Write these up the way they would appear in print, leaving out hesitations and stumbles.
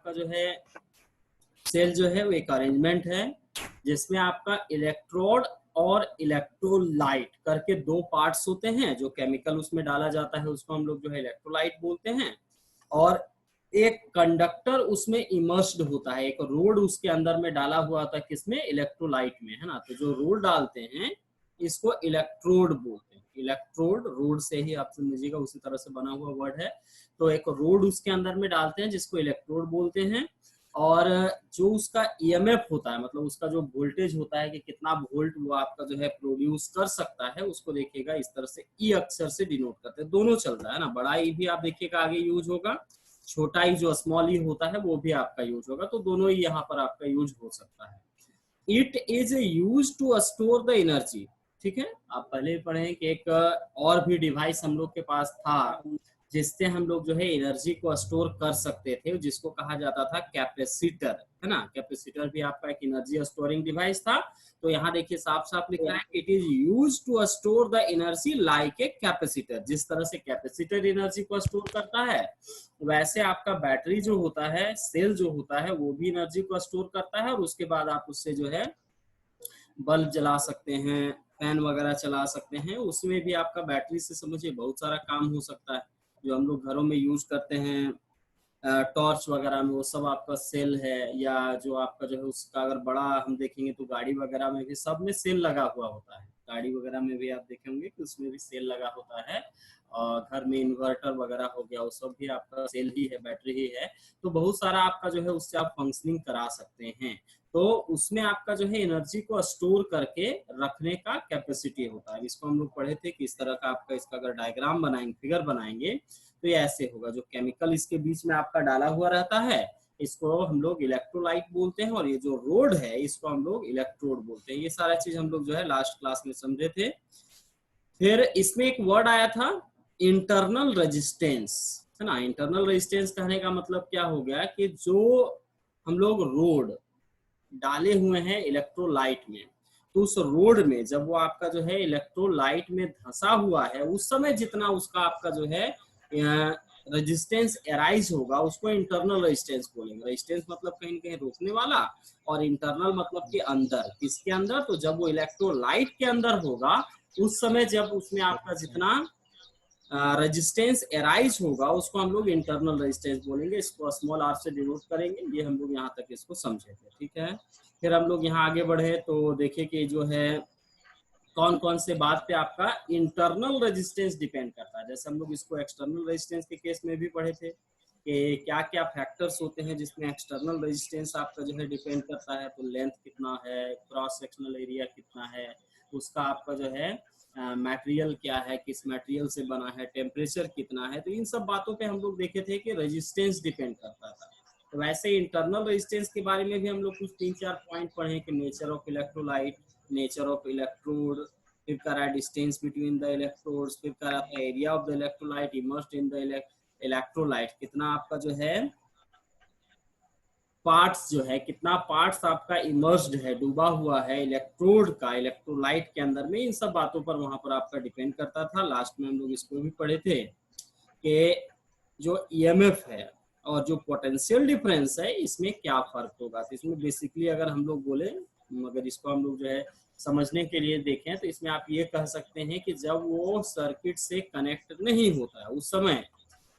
आपका जो है सेल जो है वो एक अरेंजमेंट है जिसमें आपका इलेक्ट्रोड और इलेक्ट्रोलाइट करके दो पार्ट्स होते हैं। जो केमिकल उसमें डाला जाता है उसको हम लोग जो है इलेक्ट्रोलाइट बोलते हैं, और एक कंडक्टर उसमें इमर्स्ड होता है, एक रोड उसके अंदर में डाला हुआ होता है, किसमें, इलेक्ट्रोलाइट में, है ना। तो जो रोड डालते हैं इसको इलेक्ट्रोड बोलते हैं। इलेक्ट्रोड रोड से ही आप समझिएगा, उसी तरह से बना हुआ वर्ड है। तो एक रोड उसके अंदर में डालते हैं जिसको इलेक्ट्रोड बोलते हैं, और जो उसका ईएमएफ होता है, मतलब उसका जो वोल्टेज होता है कि कितना वोल्ट वो आपका जो है प्रोड्यूस कर सकता है, उसको देखिएगा इस तरह से ई अक्षर से डिनोट करते हैं। दोनों चल रहा है ना, बड़ा ई भी आप देखिएगा आगे यूज होगा, छोटा ई जो स्मॉल ई होता है वो भी आपका यूज होगा, तो दोनों ही यहाँ पर आपका यूज हो सकता है। It is use to store the energy. ठीक है, आप पहले पढ़े कि एक और भी डिवाइस हम लोग के पास था जिससे हम लोग जो है एनर्जी को स्टोर कर सकते थे, जिसको कहा जाता था कैपेसिटर, है ना। कैपेसिटर भी आपका एक एनर्जी स्टोरिंग डिवाइस था। तो यहाँ देखिए साफ साफ लिखा है, it is use to store the energy like a capacitor. जिस तरह से कैपेसिटर एनर्जी को स्टोर करता है, वैसे आपका बैटरी जो होता है, सेल जो होता है, वो भी एनर्जी को स्टोर करता है, और उसके बाद आप उससे जो है बल्ब जला सकते हैं, फैन वगैरह चला सकते हैं। उसमें भी आपका बैटरी से समझिए बहुत सारा काम हो सकता है। जो हम लोग घरों में यूज करते हैं टॉर्च वगैरह में, वो सब आपका सेल है। या जो आपका जो है उसका अगर बड़ा हम देखेंगे तो गाड़ी वगैरह में भी सब में सेल लगा हुआ होता है। गाड़ी वगैरह में भी आप देखेंगे कि उसमें भी सेल लगा होता है, और घर में इन्वर्टर वगैरह हो गया, वो सब भी आपका सेल ही है, बैटरी ही है। तो बहुत सारा आपका जो है उससे आप फंक्शनिंग करा सकते हैं। तो उसमें आपका जो है एनर्जी को स्टोर करके रखने का कैपेसिटी होता है। इसको हम लोग पढ़े थे कि इस तरह का आपका इसका अगर डायग्राम बनाएंगे, फिगर बनाएंगे, तो ये ऐसे होगा। जो केमिकल इसके बीच में आपका डाला हुआ रहता है इसको हम लोग इलेक्ट्रोलाइट बोलते हैं, और ये जो रोड है इसको हम लोग इलेक्ट्रोड बोलते हैं। ये सारा चीज हम लोग जो है लास्ट क्लास में समझे थे। फिर इसमें एक वर्ड आया था इंटरनल रेजिस्टेंस, है ना। इंटरनल रेजिस्टेंस कहने का मतलब क्या हो गया कि जो हम लोग रोड डाले हुए हैं इलेक्ट्रोलाइट में, तो उस रोड में जब वो आपका जो है इलेक्ट्रोलाइट में धंसा हुआ है, उस समय जितना उसका आपका जो है रेजिस्टेंस एराइज होगा, उसको इंटरनल रेजिस्टेंस बोलेंगे। रेजिस्टेंस मतलब कहीं कहीं रोकने वाला, और इंटरनल मतलब कि अंदर। किसके अंदर, तो जब वो इलेक्ट्रोलाइट के अंदर होगा उस समय जब उसमें आपका जितना रेजिस्टेंस एराइज होगा उसको हम लोग इंटरनल रेजिस्टेंस बोलेंगे। इसको स्मॉल आर से डिनोट करेंगे। ये हम लोग यहाँ तक इसको समझे थे, ठीक है। फिर हम लोग यहाँ आगे बढ़े तो देखिए कि जो है कौन कौन से बात पे आपका इंटरनल रेजिस्टेंस डिपेंड करता है। जैसे हम लोग इसको एक्सटर्नल रेजिस्टेंस के केस में भी पढ़े थे कि क्या क्या फैक्टर्स होते हैं जिसमें एक्सटर्नल रेजिस्टेंस आपका जो है डिपेंड करता है। तो लेंथ कितना है, क्रॉस सेक्शनल एरिया कितना है, उसका आपका जो है मटेरियल क्या है, किस मटेरियल से बना है, टेम्परेचर कितना है। तो इन सब बातों पे हम लोग देखे थे कि रेजिस्टेंस डिपेंड करता था। तो वैसे इंटरनल रेजिस्टेंस के बारे में भी हम लोग कुछ 3-4 पॉइंट पढ़े कि nature of electrolyte, nature of electrode, फिर करा डिस्टेंस बिटवीन द इलेक्ट्रोड्स, फिर करा area of the electrolyte immersed in the electrolyte, कितना आपका जो है पार्ट्स जो है, कितना पार्ट्स आपका इमर्स्ड है, डूबा हुआ है इलेक्ट्रोड का इलेक्ट्रोलाइट के अंदर में। इन सब बातों पर वहां पर आपका डिपेंड करता था। लास्ट में हम लोग इसको भी पढ़े थे कि जो ईएमएफ है और जो पोटेंशियल डिफरेंस है इसमें क्या फर्क होगा। तो इसमें बेसिकली अगर हम लोग बोले, अगर इसको हम लोग जो है समझने के लिए देखें, तो इसमें आप ये कह सकते हैं कि जब वो सर्किट से कनेक्ट नहीं होता है उस समय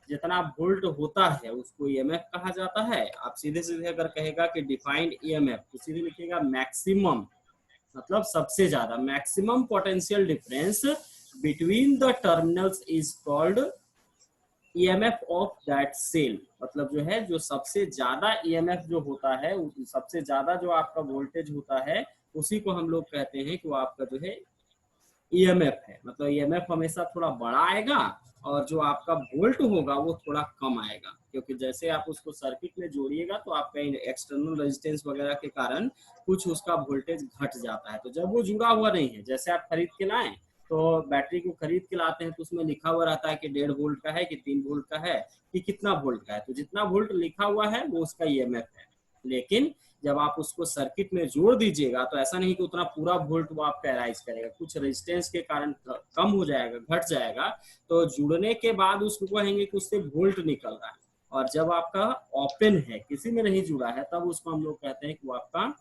जितना वोल्ट होता है उसको ईएमएफ कहा जाता है। आप सीधे सीधे अगर कहेगा कि डिफाइंड ईएमएफ, तो सीधे लिखिएगा मैक्सिमम, मतलब सबसे ज्यादा, maximum potential difference between the terminals is called EMF of that cell. मतलब जो है जो सबसे ज्यादा ईएमएफ जो होता है, सबसे ज्यादा जो आपका वोल्टेज होता है, उसी को हम लोग कहते हैं कि वो आपका जो है ईएमएफ है। मतलब ईएमएफ हमेशा थोड़ा बड़ा आएगा और जो आपका वोल्ट होगा वो थोड़ा कम आएगा, क्योंकि जैसे आप उसको सर्किट में जोड़िएगा तो आपका एक्सटर्नल रेजिस्टेंस वगैरह के कारण कुछ उसका वोल्टेज घट जाता है। तो जब वो जुड़ा हुआ नहीं है, जैसे आप खरीद के लाएं तो बैटरी को खरीद के लाते हैं तो उसमें लिखा हुआ रहता है कि 1.5 वोल्ट का है कि 3 वोल्ट का है कि कितना वोल्ट का है। तो जितना वोल्ट लिखा हुआ है वो उसका ईएमएफ है। लेकिन जब आप उसको सर्किट में जोड़ दीजिएगा तो ऐसा नहीं कि उतना पूरा वोल्ट वो आपका एराइज करेगा, कुछ रेजिस्टेंस के कारण कम हो जाएगा, घट जाएगा। तो जुड़ने के बाद उसको कहेंगे कि उससे वोल्ट निकल रहा है, और जब आपका ओपन है, किसी में नहीं जुड़ा है, तब उसको हम लोग कहते हैं कि वो आपका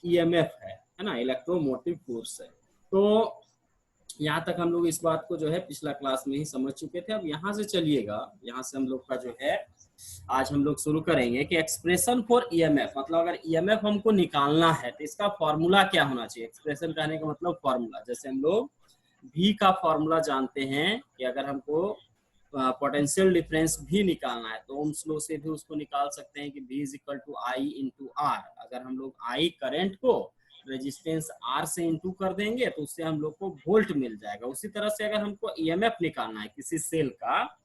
ईएमएफ है ना, इलेक्ट्रोमोटिव फोर्स है। तो यहाँ तक हम लोग इस बात को जो है पिछला क्लास में ही समझ चुके थे। अब यहाँ से चलिएगा, यहाँ से हम लोग का जो है आज हम लोग शुरू करेंगे कि एक्सप्रेशन फॉर ईएमएफ, मतलब अगर ईएमएफ हमको निकालना है तो इसका फॉर्मूला क्या होना चाहिए। एक्सप्रेशन कहने का मतलब फॉर्मूला, जैसे हम लोग भी का फॉर्मूला जानते हैं कि अगर हमको पोटेंशियल डिफरेंस भी निकालना है तो ओम्स लॉ से भी उसको निकाल सकते हैं कि V is equal to I into R. अगर हम लोग आई करंट को रेजिस्टेंस आर से इंटू कर देंगे तो उससे हम लोग को वोल्ट मिल जाएगा। उसी तरह से अगर हमको ईएमएफ निकालना है किसी सेल का,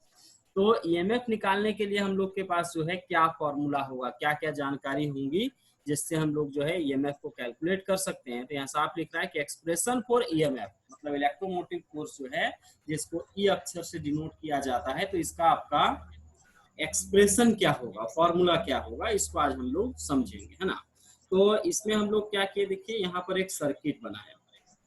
तो ईएमएफ निकालने के लिए हम लोग के पास जो है क्या फॉर्मूला होगा, क्या क्या जानकारी होंगी जिससे हम लोग जो है ईएमएफ को कैलकुलेट कर सकते हैं। तो यहाँ साफ लिख रहा है कि एक्सप्रेशन फॉर ईएमएफ मतलब इलेक्ट्रोमोटिव फोर्स जो है, जिसको ई अक्षर से डिनोट किया जाता है, तो इसका आपका एक्सप्रेशन क्या होगा, फॉर्मूला क्या होगा, इसको आज हम लोग समझेंगे, है ना। तो इसमें हम लोग क्या किए, देखिए यहाँ पर एक सर्किट बनाया,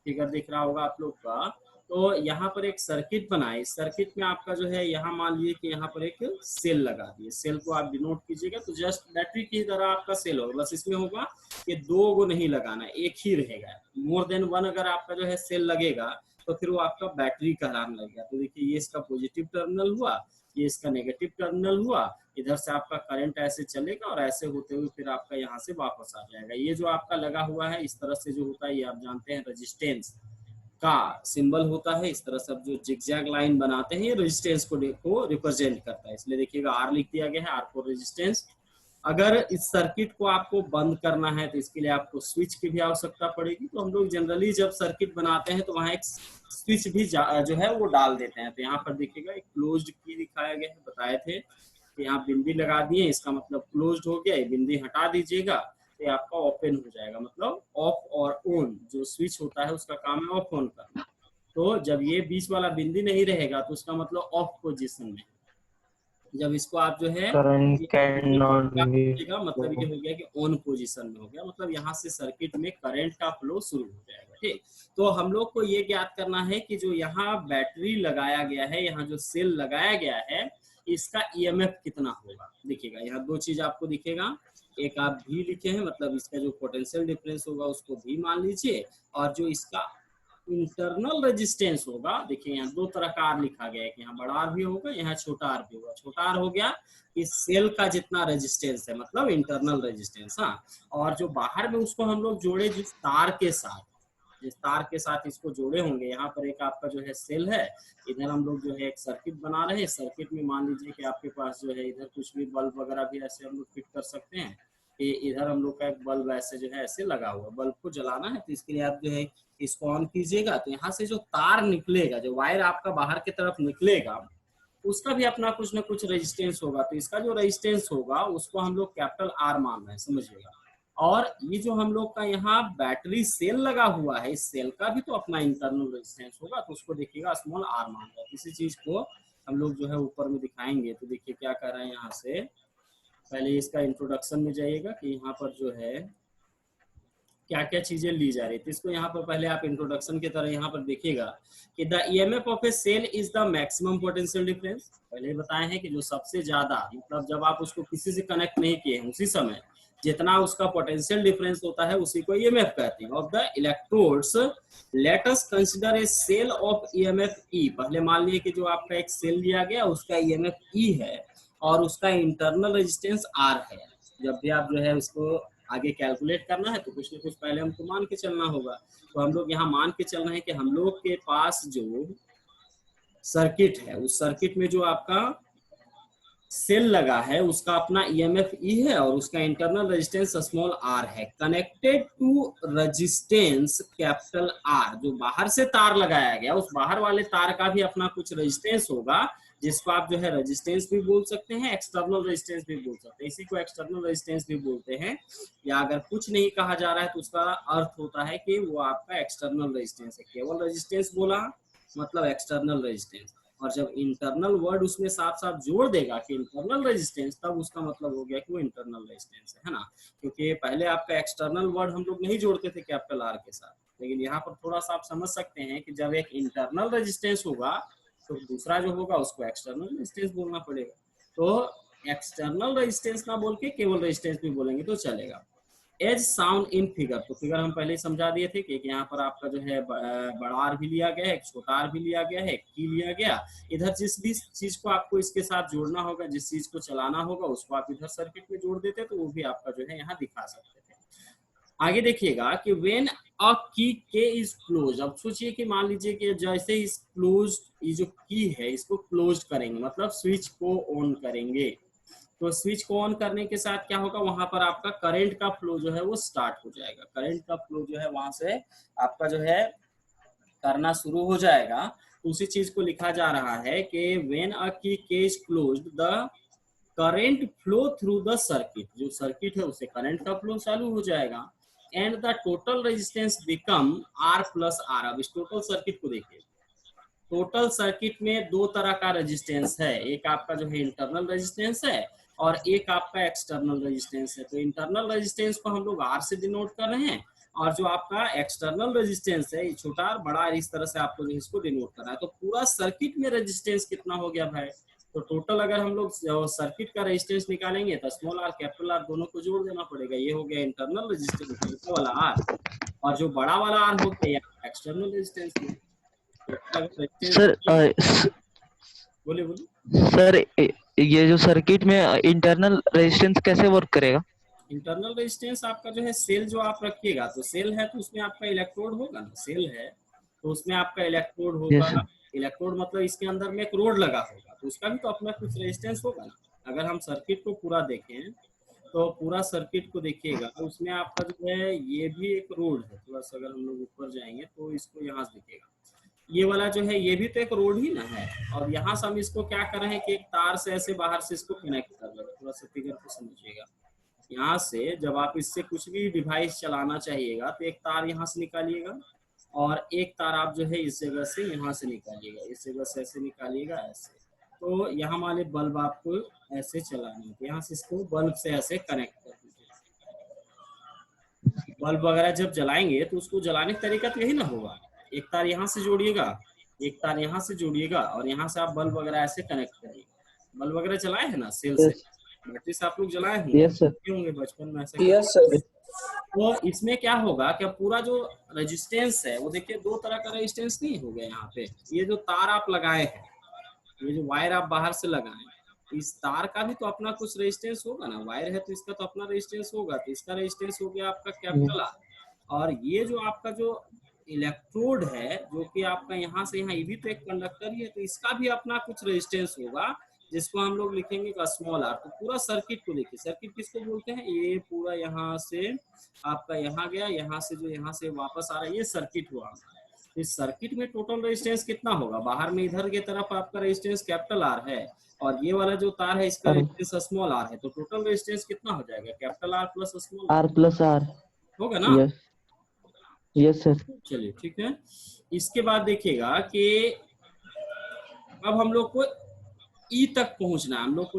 फिगर दिख रहा होगा आप लोग का। तो यहाँ पर एक सर्किट बनाए, सर्किट में आपका जो है यहाँ मान लीजिए कि यहाँ पर एक सेल लगा दिए, सेल को आप डिनोट कीजिएगा तो जस्ट बैटरी की तरह आपका सेल होगा, बस इसमें होगा कि दो को नहीं लगाना, एक ही रहेगा। मोर देन वन अगर आपका जो है सेल लगेगा तो फिर वो आपका बैटरी कहलाने लगेगा। तो देखिए ये इसका पॉजिटिव टर्मिनल हुआ, ये इसका नेगेटिव टर्मिनल हुआ, इधर से आपका करंट ऐसे चलेगा और ऐसे होते हुए फिर आपका यहाँ से वापस आ जाएगा। ये जो आपका लगा हुआ है इस तरह से जो होता है, ये आप जानते हैं रेजिस्टेंस का सिंबल होता है। इस तरह से जो जिगजैग लाइन बनाते हैं ये रेजिस्टेंस को रिप्रेजेंट करता है, इसलिए देखिएगा आर लिख दिया गया है, आर फॉर रेजिस्टेंस। अगर इस सर्किट को आपको बंद करना है तो इसके लिए आपको स्विच की भी आवश्यकता पड़ेगी। तो हम लोग जनरली जब सर्किट बनाते हैं तो वहाँ एक स्विच भी जो है वो डाल देते हैं। तो यहाँ पर देखिएगा एक क्लोज्ड की दिखाया गया है, बताए थे कि यहाँ बिंदी लगा दिए, इसका मतलब क्लोज्ड हो गया, ये बिंदी हटा दीजिएगा तो ये आपका ओपन हो जाएगा, मतलब ऑफ और ऑन जो स्विच होता है उसका काम है ऑफ ऑन करना। तो जब ये बीच वाला बिंदी नहीं रहेगा तो उसका मतलब ऑफ पोजीशन में, जब इसको आप जो है मतलब ये हो गया कि ऑन पोजीशन में हो गया, मतलब यहाँ से सर्किट में करंट का फ्लो शुरू हो जाएगा। ठीक, तो हम लोग को ये ज्ञात करना है कि जो यहाँ बैटरी लगाया गया है, यहाँ जो सेल लगाया गया है, इसका ईएमएफ कितना होगा। देखिएगा यहाँ दो चीज आपको दिखेगा, एक आप भी लिखे हैं, मतलब इसका जो पोटेंशियल डिफरेंस होगा उसको भी मान लीजिए, और जो इसका इंटरनल रेजिस्टेंस होगा, देखिए यहाँ दो तरह का आर लिखा गया है कि यहाँ बड़ा आर भी होगा, यहाँ छोटा आर भी होगा। छोटा आर हो गया इस सेल का जितना रेजिस्टेंस है, मतलब इंटरनल रेजिस्टेंस। हाँ, और जो बाहर में उसको हम लोग जोड़े जिस तार के साथ, जिस तार के साथ इसको जोड़े होंगे, यहाँ पर एक आपका जो है सेल है, इधर हम लोग जो है एक सर्किट बना रहे हैं। सर्किट में मान लीजिए कि आपके पास जो है इधर कुछ भी बल्ब वगैरह भी ऐसे हम लोग फिट कर सकते हैं कि इधर हम लोग का एक बल्ब ऐसे जो है ऐसे लगा हुआ, बल्ब को जलाना है तो इसके लिए आप जो है इसको ऑन कीजिएगा तो यहाँ से जो तार निकलेगा, जो वायर आपका बाहर की तरफ निकलेगा, उसका भी अपना कुछ ना कुछ रेजिस्टेंस होगा। तो इसका जो रेजिस्टेंस होगा उसको हम लोग कैपिटल आर मान रहे हैं, समझिएगा। और ये जो हम लोग का यहाँ बैटरी सेल लगा हुआ है, इस सेल का भी तो अपना इंटरनल रेजिस्टेंस होगा, तो उसको देखिएगा स्मॉल आर मान रहा है। इसी चीज को हम लोग जो है ऊपर में दिखाएंगे। तो देखिए क्या कर रहे हैं, यहाँ से पहले इसका इंट्रोडक्शन में जाइएगा कि यहाँ पर जो है क्या क्या चीजें ली जा रही थी, इसको यहाँ पर पहले आप इंट्रोडक्शन की तरह यहाँ पर देखिएगा कि the EMF of a cell is the maximum potential difference. पहले बताए हैं कि जो सबसे ज्यादा, मतलब जब आप उसको किसी से कनेक्ट नहीं किए हैं उसी समय जितना उसका पोटेंशियल डिफरेंस होता है उसी को ईएमएफ कहते हैं। Of the electrodes let us consider a cell of EMF E. पहले मान लिए कि जो आपका एक सेल लिया गया उसका ईएमएफ ई है और उसका इंटरनल रेजिस्टेंस आर है। जब भी आप जो है उसको आगे कैलकुलेट करना है तो कुछ ना कुछ पहले हमको मान के चलना होगा। तो हम लोग यहाँ मान के चल रहे हैं कि हम लोग के पास जो सर्किट है उस सर्किट में जो आपका सेल लगा है उसका अपना ईएमएफ ई है और उसका इंटरनल रेजिस्टेंस स्मॉल आर है, connected to resistance capital R. जो बाहर से तार लगाया गया उस बाहर वाले तार का भी अपना कुछ रेजिस्टेंस होगा, जिसको आप जो है रेजिस्टेंस भी बोल सकते हैं, एक्सटर्नल रेजिस्टेंस भी बोल सकते हैं। इसी को एक्सटर्नल रेजिस्टेंस भी बोलते हैं, या अगर कुछ नहीं कहा जा रहा है तो उसका अर्थ होता है कि वो आपका एक्सटर्नल रेजिस्टेंस है। केवल रेजिस्टेंस बोला मतलब एक्सटर्नल रेजिस्टेंस, और जब इंटरनल वर्ड उसमें साथ साथ जोड़ देगा कि इंटरनल रेजिस्टेंस, तब उसका मतलब हो गया कि वो इंटरनल रेजिस्टेंस है ना। क्योंकि पहले आपका एक्सटर्नल वर्ड हम लोग नहीं जोड़ते थे कैपिटल आर के साथ, लेकिन यहाँ पर थोड़ा सा आप समझ सकते हैं कि जब एक इंटरनल रेजिस्टेंस होगा तो दूसरा जो होगा उसको एक्सटर्नल रेजिस्टेंस बोलना पड़ेगा। तो एक्सटर्नल रेजिस्टेंस ना बोल के केवल रेजिस्टेंस भी बोलेंगे तो चलेगा। एज साउंड इन फिगर, तो फिगर हम पहले ही समझा दिए थे कि यहाँ पर आपका जो है बड़ा आर भी लिया गया है, एक छोटा आर भी लिया गया है, एक की लिया गया। इधर जिस भी चीज को आपको इसके साथ जोड़ना होगा, जिस चीज को चलाना होगा, उसको आप इधर सर्किट में जोड़ देते तो वो भी आपका जो है यहाँ दिखा सकते थे। आगे देखिएगा कि when a key is close, अब सोचिए कि मान लीजिए कि जैसे इस क्लोज, ये जो की है इसको क्लोज करेंगे, मतलब स्विच को ऑन करेंगे, तो स्विच को ऑन करने के साथ क्या होगा, वहां पर आपका करंट का फ्लो जो है वो स्टार्ट हो जाएगा। करंट का फ्लो जो है वहां से आपका जो है करना शुरू हो जाएगा। उसी चीज को लिखा जा रहा है कि when a key is closed the current flow through the circuit, जो सर्किट है उससे करंट का फ्लो चालू हो जाएगा। And the total resistance become R plus R. अब इस टोटल सर्किट को देखिए, टोटल सर्किट में दो तरह का रेजिस्टेंस है, एक आपका जो है इंटरनल रेजिस्टेंस है और एक आपका एक्सटर्नल रेजिस्टेंस है। तो इंटरनल रेजिस्टेंस को हम लोग आर से डिनोट कर रहे हैं और जो आपका एक्सटर्नल रेजिस्टेंस है, छोटा आर बड़ा आर, इस तरह से आपको जो इसको डिनोट करना है। तो पूरा सर्किट में रेजिस्टेंस कितना हो गया भाई, तो टोटल अगर हम लोग सर्किट का रेजिस्टेंस निकालेंगे तो स्मॉल आर कैपिटल आर दोनों को जोड़ देना पड़ेगा। ये हो गया इंटरनल रेजिस्टेंस छोटा वाला आर, और जो बड़ा वाला आर हो गया एक्सटर्नल रेजिस्टेंस में। सर बोलिए बोलिए। सर ये जो सर्किट में इंटरनल रेजिस्टेंस कैसे वर्क करेगा? इंटरनल रेजिस्टेंस आपका जो है सेल जो आप रखिएगा, तो सेल है तो उसमें आपका इलेक्ट्रोड होगा ना, सेल है तो उसमें आपका इलेक्ट्रोड होगा। yes, इलेक्ट्रोड मतलब इसके अंदर में एक रोड लगा होगा, तो उसका भी तो अपना कुछ रेजिस्टेंस होगा ना। अगर हम सर्किट को पूरा देखें तो पूरा सर्किट को देखिएगा, उसमें आपका जो है ये भी एक रोड है। थोड़ा सा अगर हम लोग ऊपर जाएंगे तो इसको यहाँ से दिखेगा, ये वाला जो है ये भी तो एक रोड ही ना है। और यहाँ से हम इसको क्या कर रहे हैं कि एक तार से ऐसे बाहर से इसको कनेक्ट कर रहे हैं। थोड़ा सा फिगर को समझिएगा, यहाँ से जब आप इससे कुछ भी डिवाइस चलाना चाहिएगा तो एक तार यहाँ से निकालिएगा और एक तार आप जो है इस जगह से यहाँ से निकालिएगा, इस जगह से ऐसे निकालिएगा ऐसे। तो यहाँ वाले बल्ब आपको ऐसे चलाने हैं, तो यहाँ से इसको बल्ब से ऐसे कनेक्ट कर दीजिए। बल्ब वगैरह जब जलाएंगे तो उसको जलाने का तरीका तो यही ना होगा, एक तार यहाँ से जोड़िएगा, एक तार यहाँ से जोड़िएगा और यहाँ से आप बल्ब वगैरह ऐसे कनेक्ट करिएगा। बल्ब वगैरह जलाए है ना सेल से, बैटरी से आप लोग जलाए होंगे बचपन में ऐसा। Yes sir. तो इसमें क्या होगा कि पूरा जो रेजिस्टेंस है वो देखिए दो तरह का रेजिस्टेंस नहीं हो गया यहाँ पे। ये जो तार आप लगाए हैं, ये जो वायर आप बाहर से लगाए, इस तार का भी तो अपना कुछ रेजिस्टेंस होगा ना, वायर है तो इसका तो अपना रेजिस्टेंस होगा। तो इसका रेजिस्टेंस हो गया आपका कैपिटल आर, और ये जो आपका जो इलेक्ट्रोड है जो कि आपका यहाँ से यहाँ, ये भी तो एक कंडक्टर ही है, तो इसका भी अपना कुछ रेजिस्टेंस होगा जिसको हम लोग लिखेंगे का स्मॉल आर। तो पूरा सर्किट को देखिए, सर्किट किसको बोलते हैं, ये पूरा यहाँ से आपका यहाँ गया, यहाँ से जो यहाँ से वापस आ रहा है, ये सर्किट हुआ। इस सर्किट में टोटल रेजिस्टेंस कितना होगा, बाहर में इधर की तरफ आपका रेजिस्टेंस कैपिटल आर है और ये वाला जो तार है इसका रेजिस्टेंस स्मॉल आर है। तो टोटल रेजिस्टेंस कितना हो जाएगा, capital R plus small R होगा ना। Yes sir. चलिए ठीक है। इसके बाद देखिएगा कि अब हम लोग को ई तक पहुंचना है। हम लोग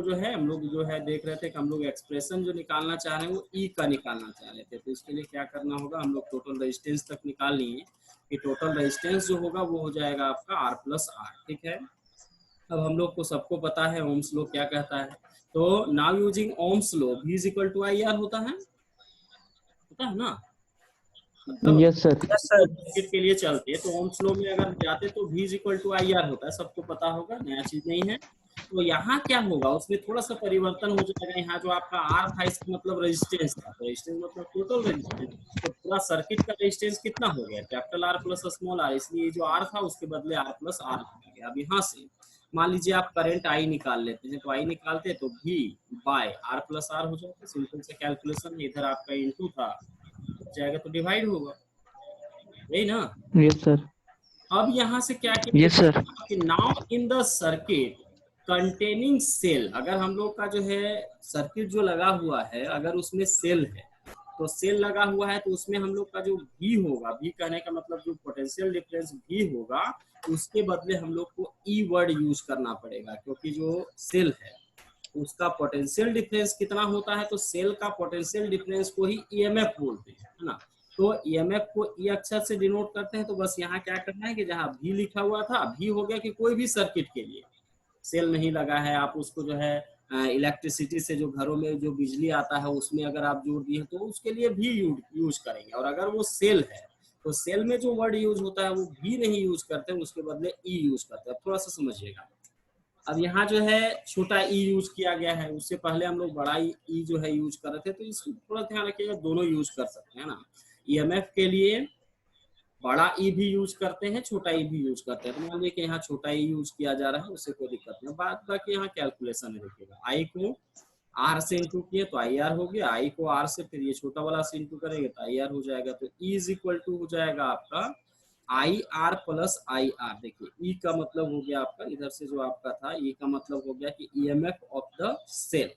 को जो है देख रहे थे कि हम लोग एक्सप्रेशन जो निकालना चाह रहे हैं वो ई का निकालना चाह रहे थे। तो इसके लिए क्या करना होगा, हम लोग टोटल रेजिस्टेंस तक निकाल लिए कि टोटल रेजिस्टेंस जो होगा वो हो जाएगा आपका आर प्लस आर। ठीक है, अब हम लोग को सबको पता है ओम्स लॉ क्या कहता है। तो now using Ohm's law V is equal to I R होता है ना। मतलब यस सर। सर्किट के लिए चलते तो ओम्स लॉ में अगर जाते तो V is equal to I R होता है, सबको पता होगा, नया चीज नहीं है। तो यहाँ क्या होगा, उसमें थोड़ा सा परिवर्तन हो जाएगा। यहाँ जो आपका आर था इसका मतलब रेजिस्टेंस था, तो रेजिस्टेंस मतलब टोटल रेजिस्टेंस। तो पूरा सर्किट का रेजिस्टेंस कितना हो गया, capital R plus small R, इसलिए जो आर था उसके बदले आर प्लस आर हो गया। अब यहाँ से मान लीजिए आप करंट आई निकाल लेते हैं, तो आई निकालते तो V by R plus R हो जाता है। सिंपल से कैलकुलेशन, इधर आपका इनटू था जाएगा तो डिवाइड होगा, यही ना। Yes sir. अब यहाँ से क्या यस सर। कि now in the circuit containing cell, अगर हम लोग का जो है सर्किट जो लगा हुआ है अगर उसमें सेल है, तो सेल लगा हुआ है तो उसमें हम लोग का जो V होगा, V कहने का मतलब जो पोटेंशियल डिफरेंस V होगा, उसके बदले हम लोग को E वर्ड यूज करना पड़ेगा, क्योंकि जो सेल है उसका पोटेंशियल डिफरेंस कितना होता है, तो सेल का पोटेंशियल डिफरेंस को ही EMF बोलते हैं, है ना। तो EMF को E अक्षर से डिनोट करते हैं। तो बस यहाँ क्या करना है कि जहाँ V लिखा हुआ था, V हो गया कि कोई भी सर्किट के लिए सेल नहीं लगा है, आप उसको जो है इलेक्ट्रिसिटी से जो घरों में जो बिजली आता है उसमें अगर आप जोड़ दिए तो उसके लिए भी यूज करेंगे। और अगर वो सेल है तो सेल में जो वर्ड यूज होता है वो भी नहीं यूज करते, उसके बदले ई यूज करते हैं। थोड़ा सा समझिएगा। अब यहाँ जो है छोटा ई यूज किया गया है, उससे पहले हम लोग बड़ा ई जो है यूज कर रहे थे, तो इसको थोड़ा ध्यान रखिएगा, दोनों यूज कर सकते हैं ना। ईएमएफ के लिए बड़ा ई भी यूज करते हैं, छोटा ई भी यूज करते हैं। तो मान लीजिए कि यहाँ छोटा ई यूज किया जा रहा है, उससे कोई दिक्कत नहीं। बाकी यहाँ कैलकुलेशन है, देखिएगा आई को आर से इंटू किए तो आई आर हो गया, आई को आर से फिर ये छोटा वाला से इंटू करेंगे तो आई आर हो जाएगा। तो ई इज इक्वल टू हो जाएगा आपका I R plus I R. देखिए ई का मतलब हो गया आपका, इधर से जो आपका था ई का मतलब हो गया कि ईएमएफ ऑफ द सेल।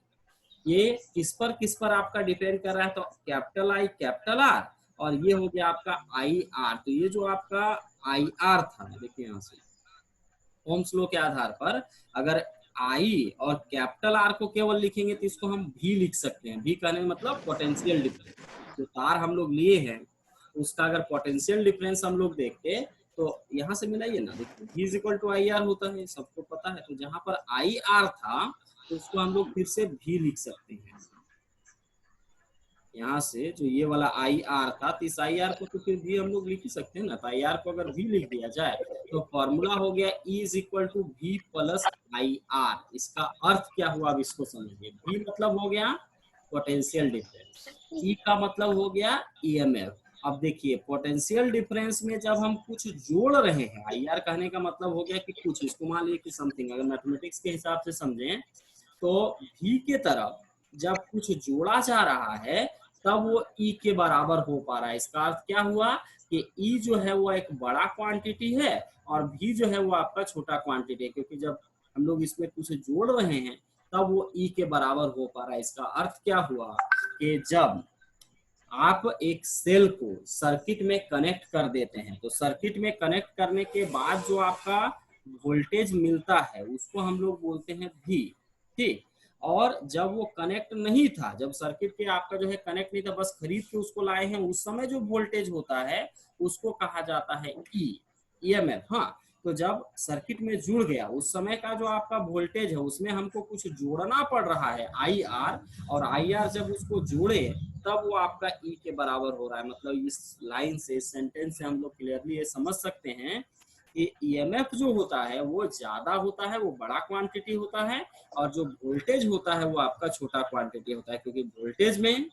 ये किस पर आपका डिपेंड कर रहा है, तो कैपिटल आई कैपिटल आर, और ये हो गया आपका आई आर। तो ये जो आपका आई आर था, देखिए यहाँ से ओम्स लॉ के आधार पर अगर आई और कैपिटल आर को केवल लिखेंगे तो इसको हम भी लिख सकते हैं। भी कहने का मतलब पोटेंशियल डिफरेंस। जो तार हम लोग लिए हैं उसका अगर पोटेंशियल डिफरेंस हम लोग देखते तो यहाँ से मिलाइए ना, देखिए v is equal to I R होता है, सबको पता है। तो जहां पर आई आर था तो उसको हम लोग फिर से भी लिख सकते हैं। यहाँ से जो ये वाला आई आर था, तो इस आई आर को तो फिर भी हम लोग लिख ही सकते हैं ना। तो आई आर को अगर भी लिख दिया जाए तो फॉर्मूला हो गया ई इज इक्वल टू भी प्लस आई आर। इसका अर्थ क्या हुआ अब इसको समझिए। भी मतलब हो गया पोटेंशियल डिफरेंस, ई का मतलब हो गया ईएमएफ। अब देखिए पोटेंशियल डिफरेंस में जब हम कुछ जोड़ रहे हैं, आई आर कहने का मतलब हो गया कि कुछ, इसको मान लीजिए कि समथिंग, अगर मैथमेटिक्स के हिसाब से समझें तो भी के तरफ जब कुछ जोड़ा जा रहा है तब वो ई के बराबर हो पा रहा है। इसका अर्थ क्या हुआ कि ई जो है वो एक बड़ा क्वांटिटी है और भी जो है वो आपका छोटा क्वांटिटी है, क्योंकि जब हम लोग इसमें कुछ जोड़ रहे हैं तब वो ई के बराबर हो पा रहा है। इसका अर्थ क्या हुआ कि जब आप एक सेल को सर्किट में कनेक्ट कर देते हैं तो सर्किट में कनेक्ट करने के बाद जो आपका वोल्टेज मिलता है उसको हम लोग बोलते हैं भी, ठीक। और जब वो कनेक्ट नहीं था, जब सर्किट के आपका जो है कनेक्ट नहीं था, बस खरीद के उसको लाए हैं, उस समय जो वोल्टेज होता है उसको कहा जाता है ईएमएफ। हाँ, तो जब सर्किट में जुड़ गया उस समय का जो आपका वोल्टेज है उसमें हमको कुछ जोड़ना पड़ रहा है आई आर, और आई आर जब उसको जोड़े तब वो आपका ई के बराबर हो रहा है। मतलब इस लाइन से, इस सेंटेंस से हम लोग क्लियरली ये समझ सकते हैं कि ईएमएफ जो होता है वो ज्यादा होता है, वो बड़ा क्वांटिटी होता है, और जो वोल्टेज होता है वो आपका छोटा क्वांटिटी होता है। क्योंकि वोल्टेज में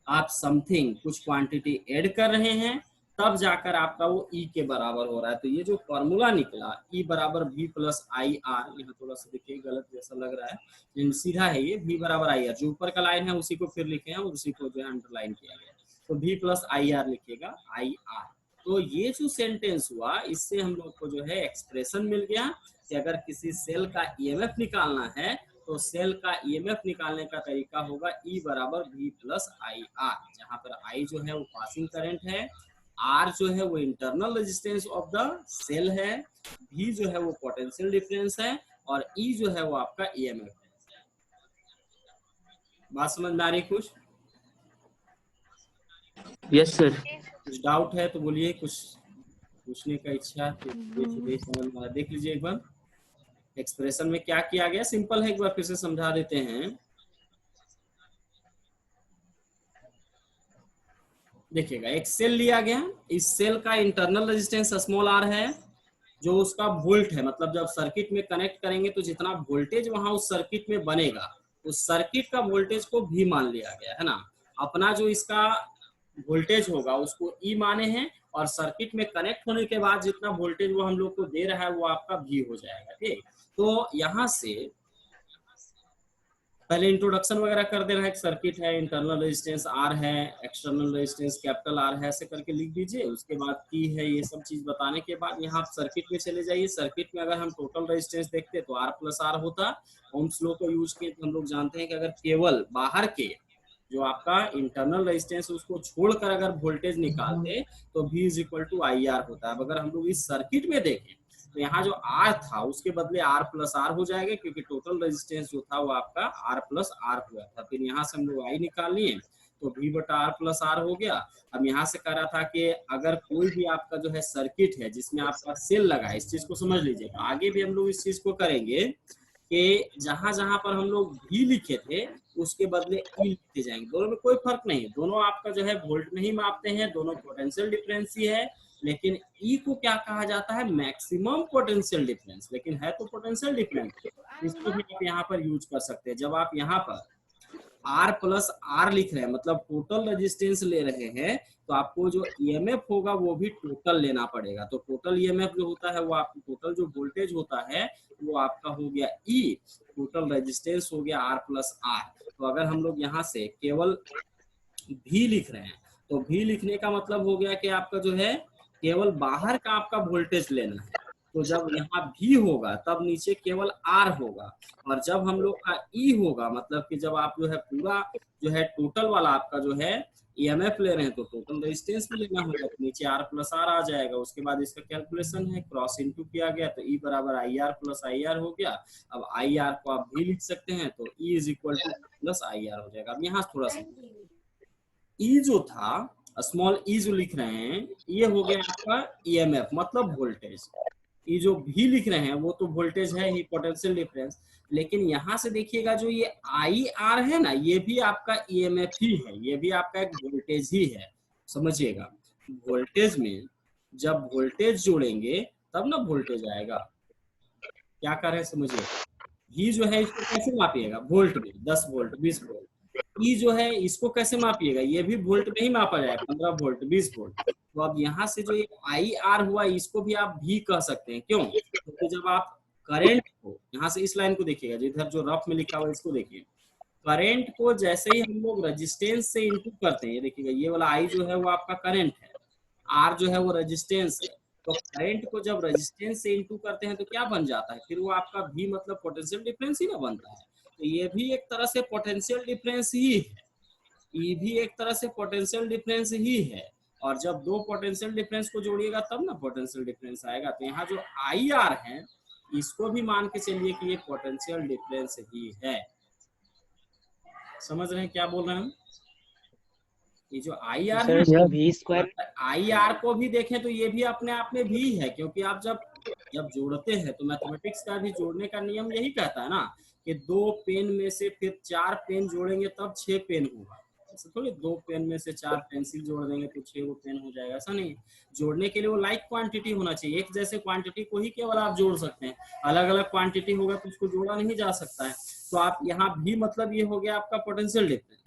आप समथिंग कुछ क्वांटिटी ऐड कर रहे हैं तब जाकर आपका वो ई के बराबर हो रहा है। तो ये जो फॉर्मूला निकला ई बराबर भी प्लस आई आर, यहाँ थोड़ा सा देखिए गलत जैसा लग रहा है लेकिन सीधा है ये, भी बराबर आई आर, जो ऊपर का लाइन है उसी को फिर लिखे हैं और उसी को जो है अंडरलाइन किया गया। तो भी प्लस आई आर लिखिएगा, आई आर। तो ये जो सेंटेंस हुआ इससे हम लोग को जो है एक्सप्रेशन मिल गया कि अगर किसी सेल का ईएमएफ निकालना है तो सेल का ईएमएफ निकालने का तरीका होगा ई बराबर भी प्लस आई आर, जहां पर आई जो है वो पासिंग करंट है, आर जो है वो internal resistance of the cell है, भी जो है वो पोटेंशियल डिफरेंस है, और ई जो है वो आपका ईएमएफ है। बात समझ में आ रही कुछ? Yes sir. कुछ डाउट है तो बोलिए, कुछ पूछने का इच्छा है देख लीजिए एक बार एक्सप्रेशन में क्या किया गया। सिंपल है, एक बार फिर से समझा देते हैं। देखिएगा एक सेल लिया गया, इस सेल का इंटरनल रेजिस्टेंस स्मॉल आर है, जो उसका वोल्ट है, मतलब जब सर्किट में कनेक्ट करेंगे तो जितना वोल्टेज वहां उस सर्किट में बनेगा उस सर्किट का वोल्टेज को भी मान लिया गया है ना। अपना जो इसका वोल्टेज होगा उसको ई माने हैं, और सर्किट में कनेक्ट होने के बाद जितना वोल्टेज वो हम लोग को दे रहा है वो आपका भी हो जाएगा, ठीक। तो यहाँ से पहले इंट्रोडक्शन वगैरह कर दे रहा है, सर्किट है, इंटरनल रेजिस्टेंस आर है, एक्सटर्नल रेजिस्टेंस कैपिटल आर है, ऐसे करके लिख दीजिए। उसके बाद की है, ये सब चीज बताने के बाद यहाँ सर्किट में चले जाइए। सर्किट में अगर हम टोटल रेजिस्टेंस देखते तो आर प्लस आर होता। ओम्स लॉ को यूज किए तो हम लोग जानते हैं कि अगर केवल बाहर के जो आपका इंटरनल रेजिस्टेंस उसको छोड़कर अगर वोल्टेज निकालते तो V is equal to I R होता है। अब अगर हम लोग इस सर्किट में देखें तो यहाँ जो R था उसके बदले R प्लस आर हो जाएगा, क्योंकि टोटल रेजिस्टेंस जो था वो आपका R प्लस आर हुआ था। फिर यहाँ से हम लोग I निकाल लिए तो V बटा आर प्लस आर हो गया। अब यहाँ से कह रहा था कि अगर कोई भी आपका जो है सर्किट है जिसमें आपका सेल लगा है, इस चीज को समझ लीजिएगा, आगे भी हम लोग इस चीज को करेंगे कि जहां जहां पर हम लोग भी लिखे थे उसके बदले ई लिखते जाएंगे। दोनों में कोई फर्क नहीं है, दोनों आपका जो है वोल्ट में ही मापते हैं, दोनों पोटेंशियल डिफरेंस ही है। लेकिन ई को क्या कहा जाता है, मैक्सिमम पोटेंशियल डिफरेंस, लेकिन है तो पोटेंशियल डिफरेंस। इसको भी आप यहाँ पर यूज कर सकते हैं। जब आप यहाँ पर R प्लस आर लिख रहे हैं, मतलब टोटल रेजिस्टेंस ले रहे हैं, तो आपको जो ईएमएफ होगा वो भी टोटल लेना पड़ेगा। तो टोटल ईएमएफ जो होता है वो आपको टोटल जो वोल्टेज होता है वो आपका हो गया ई, टोटल रेजिस्टेंस हो गया R प्लस आर। तो अगर हम लोग यहाँ से केवल भी लिख रहे हैं तो भी लिखने का मतलब हो गया कि आपका जो है केवल बाहर का आपका वोल्टेज लेना है। तो जब यहाँ भी होगा तब नीचे केवल आर होगा, और जब हम लोग का ई होगा मतलब कि जब आप जो है पूरा जो है टोटल वाला आपका जो है ईएमएफ ले रहे हैं तो टोटल रेजिस्टेंस भी लेना होगा, तो नीचे आर प्लस आर आ जाएगा। उसके बाद इसका कैलकुलेशन है, क्रॉस इनटू किया गया तो ई बराबर I R plus I R हो गया। अब आई आर को आप भी लिख सकते हैं तो E is equal two plus I R हो जाएगा। अब यहाँ थोड़ा सा ई जो था, स्मॉल ई जो लिख रहे हैं ये हो गया आपका ईएमएफ मतलब वोल्टेज। ये जो भी लिख रहे हैं वो तो वोल्टेज है ही, पोटेंशियल डिफरेंस। लेकिन यहां से देखिएगा जो ये आई आर है ना, ये भी आपका ईएमएफ ही है, ये भी आपका एक वोल्टेज ही है। समझिएगा, वोल्टेज में जब वोल्टेज जोड़ेंगे तब ना वोल्टेज आएगा। क्या कर रहे हैं समझिए, ही जो है इसको कैसे मापिएगा, वोल्ट में, 10 वोल्ट 20 वोल्ट। ई जो है इसको कैसे मापिएगा, ये भी वोल्ट में ही मापा जाएगा, 15 वोल्ट 20 वोल्ट। तो अब यहाँ से जो ये आई आर हुआ इसको भी आप भी कह सकते हैं। क्यों, क्योंकि जब आप करंट को, यहाँ से इस लाइन को देखिएगा, जो इधर जो रफ में लिखा हुआ है इसको देखिए, करंट को जैसे ही हम लोग रेजिस्टेंस से इनटू करते हैं, ये देखिएगा ये वाला आई जो है वो आपका करंट है, आर जो है वो रेजिस्टेंस है। तो करंट को जब रेजिस्टेंस से इनटू करते हैं तो क्या बन जाता है, फिर वो आपका भी मतलब पोटेंशियल डिफरेंस ही ना बनता है। तो ये भी एक तरह से पोटेंशियल डिफरेंस ही है, ये भी एक तरह से पोटेंशियल डिफरेंस ही है। और जब दो पोटेंशियल डिफरेंस को जोड़िएगा तब ना पोटेंशियल डिफरेंस आएगा। तो यहाँ जो आई आर है इसको भी मान के चलिए कि ये पोटेंशियल डिफरेंस ही है। समझ रहे हैं क्या बोल रहे हैं हम, ये जो आई आर सर है इसको भी स्क्वायर, आई आर को भी देखें तो ये भी अपने आप में भी है, क्योंकि आप जब जोड़ते हैं तो मैथमेटिक्स का भी जोड़ने का नियम यही कहता है ना कि 2 पेन में से फिर 4 पेन जोड़ेंगे तब 6 पेन होगा। ऐसा थोड़ी 2 पेन में से 4 पेंसिल जोड़ देंगे तो 6 वो पेन हो जाएगा, ऐसा नहीं। जोड़ने के लिए वो लाइक क्वांटिटी होना चाहिए, एक जैसे क्वांटिटी को ही केवल आप जोड़ सकते हैं, अलग अलग क्वांटिटी होगा तो उसको जोड़ा नहीं जा सकता है। तो आप यहाँ भी मतलब ये हो गया आपका पोटेंशियल डिफरेंस।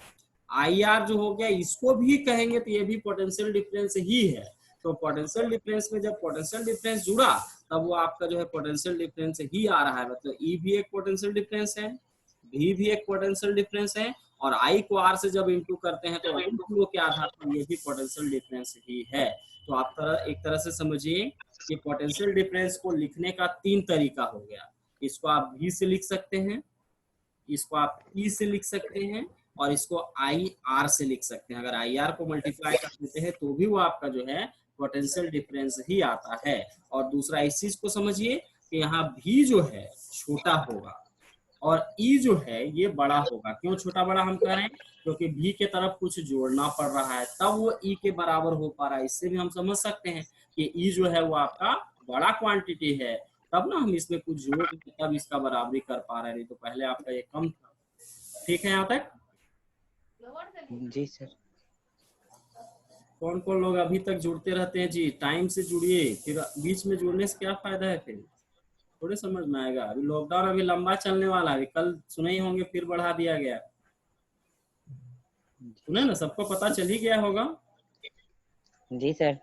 आई आर जो हो गया इसको भी कहेंगे तो ये भी पोटेंशियल डिफरेंस ही है। तो पोटेंशियल डिफरेंस में जब पोटेंशियल डिफरेंस जुड़ा तब वो आपका जो है पोटेंशियल डिफरेंस ही आ रहा है, मतलब ई भी एक पोटेंशियल डिफरेंस है, भी एक पोटेंशियल डिफरेंस है, और आई को आर से जब इनटू करते हैं तो फ्लो के आधार पर ये भी पोटेंशियल डिफरेंस ही है। तो आप एक तरह से समझिए कि पोटेंशियल डिफरेंस को लिखने का 3 तरीका हो गया। इसको आप भी से लिख सकते हैं, इसको आप ई से लिख सकते हैं, और इसको आई आर से लिख सकते हैं। अगर आई आर को मल्टीप्लाई कर देते हैं तो भी वो आपका जो है पोटेंशियल डिफरेंस ही आता है। और दूसरा इस चीज को समझिए कि यहाँ भी जो है छोटा होगा और ई जो है ये बड़ा होगा। क्यों छोटा बड़ा हम कह रहे हैं, क्योंकि भी के तरफ कुछ जोड़ना पड़ रहा है तब वो ई के बराबर हो पा रहा है। इससे भी हम समझ सकते हैं कि ई जो है वो आपका बड़ा क्वांटिटी है, तब ना हम इसमें कुछ जोड़ तब इसका बराबरी कर पा रहे हैं, नहीं तो पहले आपका ये कम था। ठीक है यहाँ तक? जी सर। कौन कौन लोग अभी तक जुड़ते रहते हैं जी, टाइम से जुड़िए, फिर बीच में जुड़ने से क्या फायदा है, फिर थोड़े समझ में आएगा। अभी लॉकडाउन अभी लंबा चलने वाला है, कल सुने ही होंगे फिर बढ़ा दिया गया, सुने ना, सबको पता चल ही गया होगा। जी सर।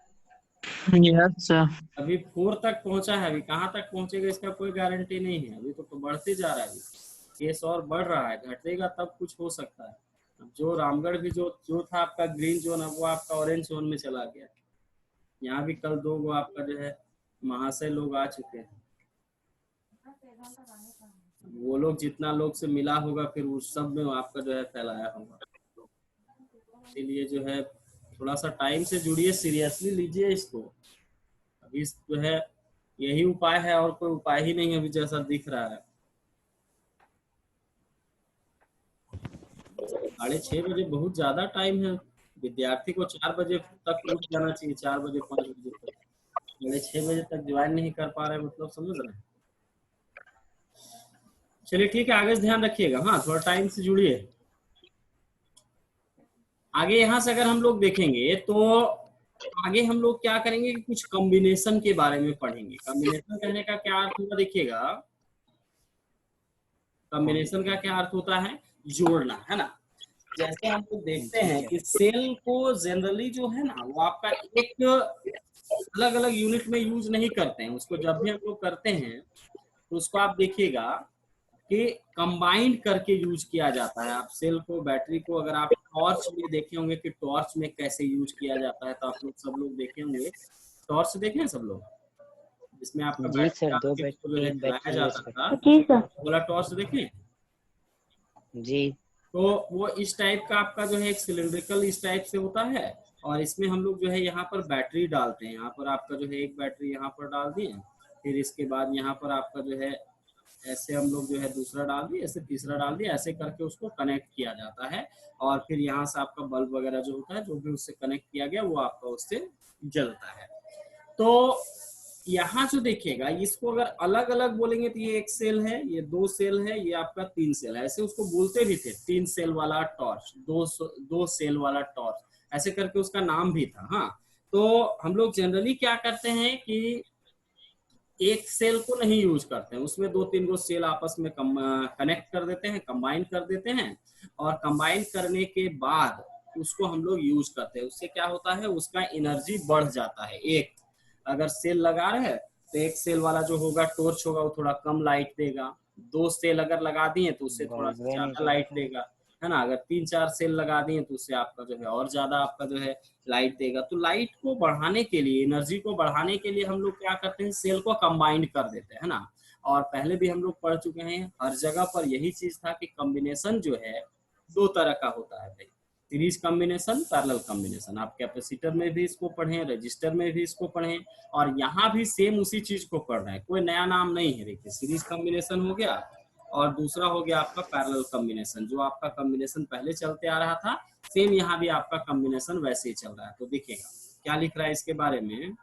Yes sir. अभी 4 तक पहुंचा है, अभी कहाँ तक पहुंचेगा इसका कोई गारंटी नहीं है। अभी तो बढ़ते जा रहा है, अभी केस और बढ़ रहा है, घटेगा तब कुछ हो सकता है। जो रामगढ़ भी जो था आपका ग्रीन जोन, अब वो आपका ऑरेंज जोन में चला गया। यहाँ भी कल 2 गो आपका जो है महाशय लोग आ चुके हैं, वो लोग जितना लोग से मिला होगा फिर उस सब में आपका जो है फैलाया होगा। इसीलिए जो है थोड़ा सा टाइम से जुड़िए, सीरियसली लीजिए इसको। अभी जो है यही उपाय है, और कोई उपाय ही नहीं अभी जैसा दिख रहा है। 6:30 बजे बहुत ज्यादा टाइम है, विद्यार्थी को 4 बजे तक उठ जाना चाहिए, 4 बजे 5 बजे तक। 6:30 बजे तक ज्वाइन नहीं कर पा रहे, मतलब समझ रहे हैं। चलिए ठीक है, आगे से ध्यान रखिएगा, हाँ थोड़ा टाइम से जुड़िए। आगे यहाँ से अगर हम लोग देखेंगे तो आगे हम लोग क्या करेंगे कि कुछ कॉम्बिनेशन के बारे में पढ़ेंगे। कॉम्बिनेशन कहने का क्या अर्थ होगा, देखिएगा कॉम्बिनेशन का क्या अर्थ होता है, जोड़ना, है ना। जैसे हम लोग देखते हैं कि सेल को जनरली जो है ना वो आपका एक अलग अलग यूनिट में यूज नहीं करते हैं, उसको जब भी हम लोग करते हैं तो उसको आप देखिएगा कि कंबाइंड करके यूज किया जाता है। आप सेल को, बैटरी को, अगर आप टॉर्च में देखे होंगे कि टॉर्च में कैसे यूज किया जाता है, तो आप लोग सब लोग देखे होंगे, टॉर्च देखे हैं सब लोग, जिसमें आपका जी बैटरी सर, डाल 2 के उसको जो बैटरी है 1 जलाया बैटरी है जाता सर। था, जी सर। वो वाला टॉर्च देखें। जी तो वो इस टाइप का आपका जो है एक सिलिंड्रिकल इस टाइप से होता है, और इसमें हम लोग जो है यहाँ पर बैटरी डालते हैं। यहाँ पर आपका जो है एक बैटरी यहाँ पर डाल दिए, फिर इसके बाद यहाँ पर आपका जो है ऐसे हम लोग जो है दूसरा डाल दिए, ऐसे तीसरा डाल दिया, ऐसे करके उसको कनेक्ट किया जाता है। और फिर यहाँ से आपका बल्ब वगैरह जो होता है, जो भी उससे कनेक्ट किया गया वो आपका उससे जलता है। तो यहाँ जो देखिएगा, इसको अगर अलग अलग बोलेंगे तो ये 1 सेल है, ये 2 सेल है, ये आपका 3 सेल है, ऐसे उसको बोलते भी थे। 3 सेल वाला टॉर्च, 2 सेल वाला टॉर्च, ऐसे करके उसका नाम भी था। हाँ, तो हम लोग जनरली क्या करते हैं कि एक सेल को नहीं यूज करते हैं, उसमें 2-3 गो सेल आपस में कनेक्ट कर देते हैं, कंबाइन कर देते हैं, और कंबाइन करने के बाद उसको हम लोग यूज करते हैं। उससे क्या होता है, उसका एनर्जी बढ़ जाता है। एक अगर सेल लगा रहे हैं तो 1 सेल वाला जो होगा टॉर्च होगा वो थोड़ा कम लाइट देगा। 2 सेल अगर लगा दिए तो उससे थोड़ा सा ज्यादा लाइट देगा, है ना। अगर 3-4 सेल लगा दिए तो उससे आपका जो है और ज्यादा आपका जो है लाइट देगा। तो लाइट को बढ़ाने के लिए, एनर्जी को बढ़ाने के लिए हम लोग क्या करते हैं, सेल को कंबाइंड कर देते हैं, है ना। और पहले भी हम लोग पढ़ चुके हैं, हर जगह पर यही चीज था कि कॉम्बिनेशन जो है 2 तरह का होता है भाई, सीरीज कॉम्बिनेशन, पैरेलल कॉम्बिनेशन। आप कैपेसिटर में भी इसको पढ़ें, रजिस्टर में भी इसको पढ़ें, और यहाँ भी सेम उसी चीज को पढ़ रहे हैं, कोई नया नाम नहीं है। देखिए, सीरीज कॉम्बिनेशन हो गया और दूसरा हो गया आपका पैरेलल कॉम्बिनेशन। जो आपका कॉम्बिनेशन पहले चलते आ रहा था, सेम यहाँ भी आपका कॉम्बिनेशन वैसे ही चल रहा है। तो देखिएगा क्या लिख रहा है इसके बारे में,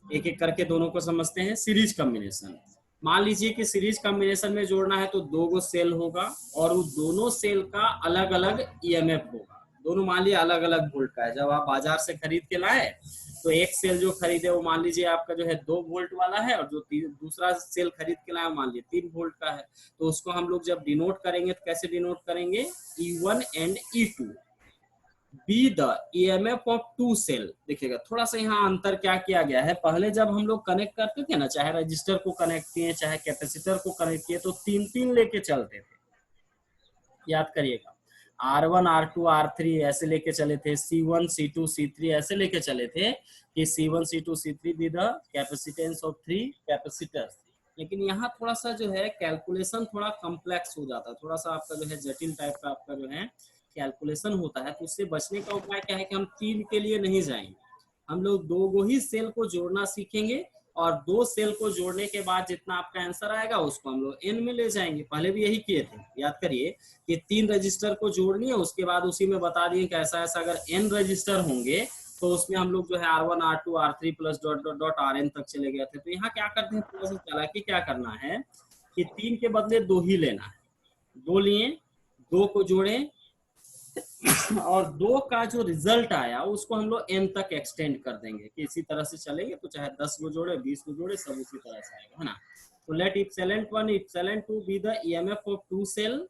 एक एक करके दोनों को समझते हैं। सीरीज कॉम्बिनेशन, मान लीजिए कि सीरीज कॉम्बिनेशन में जोड़ना है तो 2 गो सेल होगा, और उस दोनों सेल का अलग अलग ईएमएफ होगा। दोनों मान लीजिए अलग अलग वोल्ट का है। जब आप बाजार से खरीद के लाए तो एक सेल जो खरीदे वो मान लीजिए आपका जो है 2 वोल्ट वाला है, और जो दूसरा सेल खरीद के लाए मान लीजिए 3 वोल्ट का है। तो उसको हम लोग जब डिनोट करेंगे तो कैसे डिनोट करेंगे, E1 and E2 be the EMF of 2 cell. देखिएगा थोड़ा सा यहाँ अंतर क्या किया गया है, पहले जब हम लोग कनेक्ट करते थे ना, चाहे रजिस्टर को कनेक्ट किए चाहे कैपेसिटर को कनेक्ट किए, तो 3-3 लेके चलते थे, याद करिएगा। R1 R2 R3 ऐसे लेके चले थे, C1 C2 C3 ऐसे लेके चले थे कि C1 C2 C3 be the capacitance of 3 capacitors. लेकिन यहाँ थोड़ा सा जो है कैलकुलेशन थोड़ा कॉम्प्लेक्स हो जाता है, थोड़ा सा आपका जो है जटिल टाइप का आपका जो है कैलकुलेशन होता है। तो उससे बचने का उपाय क्या है कि हम 3 के लिए नहीं जाएंगे, हम लोग 2 गो ही सेल को जोड़ना सीखेंगे, और 2 सेल को जोड़ने के बाद जितना आपका आंसर आएगा उसको हम लोग एन में ले जाएंगे। पहले भी यही किए थे, याद करिए कि 3 रजिस्टर को जोड़नी है, उसके बाद उसी में बता दिए कि ऐसा ऐसा अगर n रजिस्टर होंगे तो उसमें हम लोग जो है R1 R2 R3 plus dot dot dot Rn तक चले गए थे। तो यहाँ क्या करते हैं, थोड़ा सा चालाकी क्या करना है कि 3 के बदले 2 ही लेना है। 2 लिए, 2 को जोड़े, और 2 का जो रिजल्ट आया उसको हम लोग n तक एक्सटेंड कर देंगे कि इसी तरह से चलेंगे। तो चाहे 10 को जोड़े, 20 को जोड़े, सब उसी तरह से आएगा, है ना। तो let epsilon 1 epsilon 2 be the EMF of 2 cell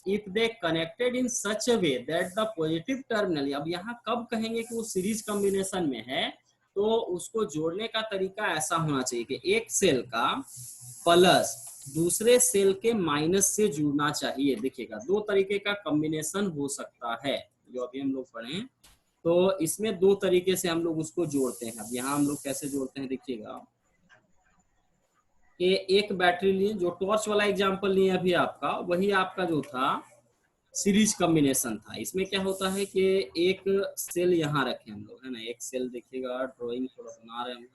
if they connected in such a way that the positive terminal. अब यहाँ कब कहेंगे कि वो सीरीज कॉम्बिनेशन में है, तो उसको जोड़ने का तरीका ऐसा होना चाहिए कि एक सेल का प्लस दूसरे सेल के माइनस से जुड़ना चाहिए। देखिएगा 2 तरीके का कॉम्बिनेशन हो सकता है जो अभी हम लोग पढ़े, तो इसमें 2 तरीके से हम लोग उसको जोड़ते हैं। अब यहाँ हम लोग कैसे जोड़ते हैं, देखिएगा कि एक बैटरी लिए, जो टॉर्च वाला एग्जांपल लिए अभी आपका, वही आपका जो था सीरीज कॉम्बिनेशन था। इसमें क्या होता है कि एक सेल यहाँ रखे हम लोग, है ना। एक सेल देखिएगा, ड्राइंग थोड़ा बना रहे हैं,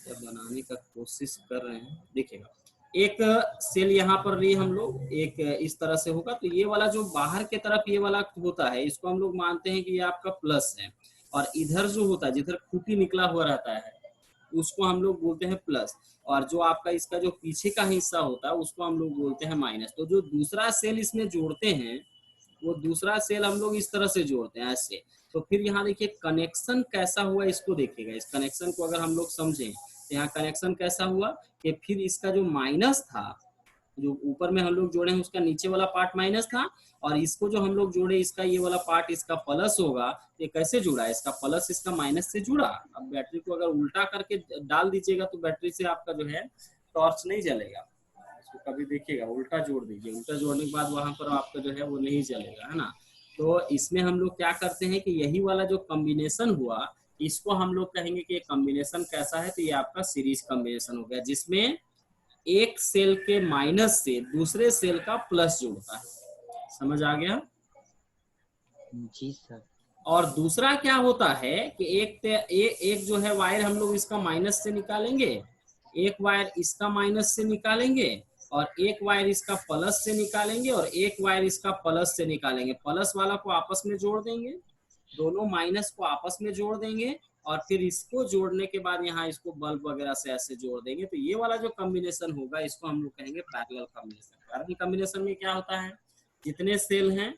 जब बनाने का कोशिश कर रहे हैं, देखिएगा एक सेल यहाँ पर लिए हम लोग, एक इस तरह से होगा। तो ये वाला जो बाहर के तरफ ये वाला होता है, इसको हम लोग मानते हैं कि ये आपका प्लस है, और इधर जो होता है जिधर खूंटी निकला हुआ रहता है, उसको हम लोग बोलते हैं प्लस, और जो आपका इसका जो पीछे का हिस्सा होता है उसको हम लोग बोलते हैं माइनस। तो जो दूसरा सेल इसमें जोड़ते हैं वो दूसरा सेल हम लोग इस तरह से जोड़ते हैं ऐसे। तो फिर यहाँ देखिए कनेक्शन कैसा हुआ इसको देखिएगा, इस कनेक्शन को अगर हम लोग समझें तो यहाँ कनेक्शन कैसा हुआ कि फिर इसका जो माइनस था, जो ऊपर में हम लोग जोड़े हैं उसका नीचे वाला पार्ट माइनस था, और इसको जो हम लोग जोड़े इसका ये वाला पार्ट इसका प्लस होगा। ये कैसे जुड़ा है, इसका प्लस इसका माइनस से जुड़ा। अब बैटरी को अगर उल्टा करके डाल दीजिएगा तो बैटरी से आपका जो है टॉर्च नहीं जलेगा। इसको कभी देखिएगा उल्टा जोड़ दीजिए, उल्टा जोड़ने के बाद वहां पर आपका जो है वो नहीं जलेगा, है ना। तो इसमें हम लोग क्या करते हैं कि यही वाला जो कॉम्बिनेशन हुआ इसको हम लोग कहेंगे कि ये कॉम्बिनेशन कैसा है, तो ये आपका सीरीज कॉम्बिनेशन हो गया, जिसमें एक सेल के माइनस से दूसरे सेल का प्लस जुड़ता है। समझ आ गया। जी सर। और दूसरा क्या होता है कि एक जो है वायर हम लोग इसका माइनस से निकालेंगे, एक वायर इसका माइनस से निकालेंगे, और एक वायर इसका प्लस से निकालेंगे, और एक वायर इसका प्लस से निकालेंगे। प्लस वाला को आपस में जोड़ देंगे, दोनों माइनस को आपस में जोड़ देंगे, और फिर इसको जोड़ने के बाद यहाँ इसको बल्ब वगैरह से ऐसे जोड़ देंगे। तो ये वाला जो कॉम्बिनेशन होगा इसको हम लोग कहेंगे पैरेलल कॉम्बिनेशन। पैरेलल कॉम्बिनेशन में क्या होता है, जितने सेल हैं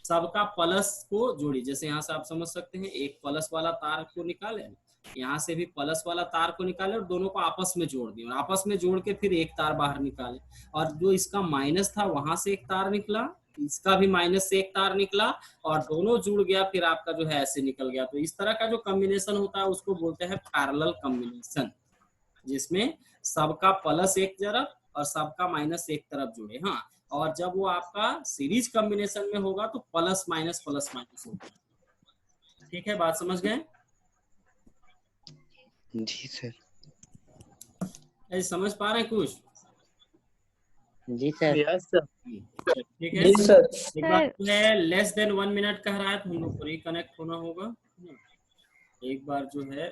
सबका प्लस को जोड़ी। जैसे यहाँ से आप समझ सकते हैं एक प्लस वाला तार को निकाले, यहाँ से भी प्लस वाला तार को निकाले और दोनों को आपस में जोड़ दिए, और आपस में जोड़ के फिर एक तार बाहर निकाले, और जो इसका माइनस था वहां से एक तार निकला, इसका भी माइनस से एक तार निकला, और दोनों जुड़ गया, फिर आपका जो है ऐसे निकल गया। तो इस तरह का जो कॉम्बिनेशन होता है उसको बोलते हैं पैरेलल कॉम्बिनेशन, जिसमें सबका प्लस एक तरफ और सबका माइनस एक तरफ जुड़े। हाँ, और जब वो आपका सीरीज कॉम्बिनेशन में होगा तो प्लस माइनस होगा। ठीक है, बात समझ गए। जी सर। ऐसे समझ पा रहे हैं कुछ। जी सर। Yes sir. ठीक है, जी सर। एक बार है लेस देन 1 मिनट कह रहा है तो हम लोग को रिकनेक्ट होना होगा। एक बार जो है